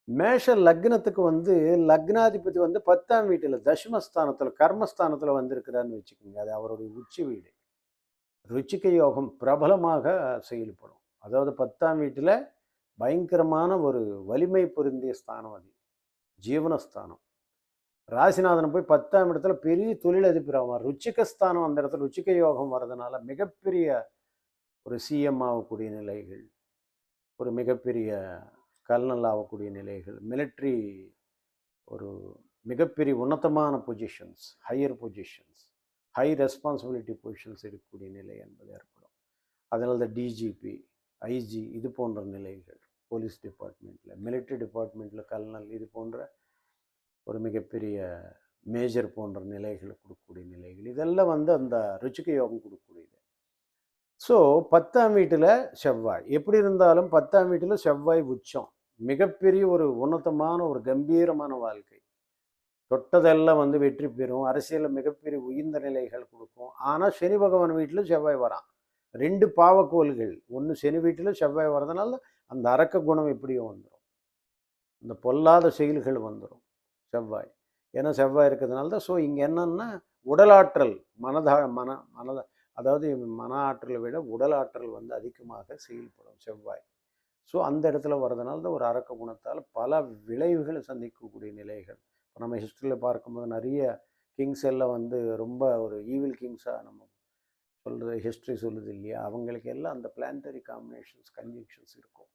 மேஷ லக்னத்துக்கு வந்து லக்னாதிபதி வந்து 10ஆம் வீட்டில் தசமஸ்தானத்தில் கர்மஸ்தானத்தில் வந்திருக்கிறான்னு வச்சுக்கோங்க. அது அவருடைய உச்சி வீடு. ருச்சிக யோகம் பிரபலமாக செயல்படும். அதாவது 10ஆம் வீட்டில் பயங்கரமான ஒரு வலிமை பொருந்திய ஸ்தானம் அது. ஜீவனஸ்தானம். ராசிநாதன் போய் 10ஆம் இடத்துல பெரிய தொழிலதிபர் ஆவார். ருச்சிகஸ்தானம் அந்த இடத்துல ருச்சிக யோகம் வர்றதுனால மிகப்பெரிய ஒரு சிஎம் ஆகக்கூடிய நிலைகள், ஒரு மிகப்பெரிய கல்நல் ஆகக்கூடிய நிலைகள், மிலிட்ரி ஒரு மிகப்பெரிய உன்னதமான positions, higher positions, high responsibility positions இருக்கக்கூடிய நிலை என்பது ஏற்படும். அதனால தான் டிஜிபி, ஐஜி இது போன்ற நிலைகள், போலீஸ் டிபார்ட்மெண்ட்டில், மிலிட்ரி டிபார்ட்மெண்ட்டில் கல்நல் இது போன்ற ஒரு மிகப்பெரிய மேஜர் போன்ற நிலைகளை கொடுக்கக்கூடிய நிலைகள், இதெல்லாம் வந்து அந்த ருச்சிக யோகம் கொடுக்கக்கூடியது. ஸோ 10ஆம் வீட்டில் செவ்வாய் எப்படி இருந்தாலும் 10ஆம் வீட்டில் செவ்வாய் உச்சம் மிகப்பெரிய ஒரு உன்னதமான ஒரு கம்பீரமான வாழ்க்கை, தொட்டதெல்லாம் வந்து வெற்றி பெறும், அரசியலில் மிகப்பெரிய உயர்ந்த நிலைகள் கொடுக்கும். ஆனால் சனி பகவான் வீட்டில் செவ்வாய் வரான். 2 பாவக்கோள்கள், ஒன்று சனி வீட்டில் செவ்வாய் வர்றதுனால அந்த அரக்க குணம் எப்படியோ வந்துடும், அந்த பொல்லாத செயல்கள் வந்துடும் செவ்வாய். ஏன்னா செவ்வாய் இருக்கிறதுனால தான். ஸோ இங்கே என்னன்னா உடலாற்றல், மனத அதாவது மன ஆற்றலை விட உடல் ஆற்றல் வந்து அதிகமாக செயல்படும் செவ்வாய். ஸோ அந்த இடத்துல வர்றதுனால தான் ஒரு அரக்க குணத்தால் பல விளைவுகளை சந்திக்கக்கூடிய நிலைகள். இப்போ நம்ம ஹிஸ்ட்ரியில் பார்க்கும்போது நிறைய கிங்ஸ் எல்லாம் வந்து ரொம்ப ஒரு ஈவில் கிங்ஸாக நம்ம சொல்கிறது ஹிஸ்ட்ரி சொல்லுது இல்லையா, அவங்களுக்கு எல்லாம் அந்த பிளானட்டரி காம்பினேஷன்ஸ் கன்ஜங்ஷன்ஸ் இருக்கும்.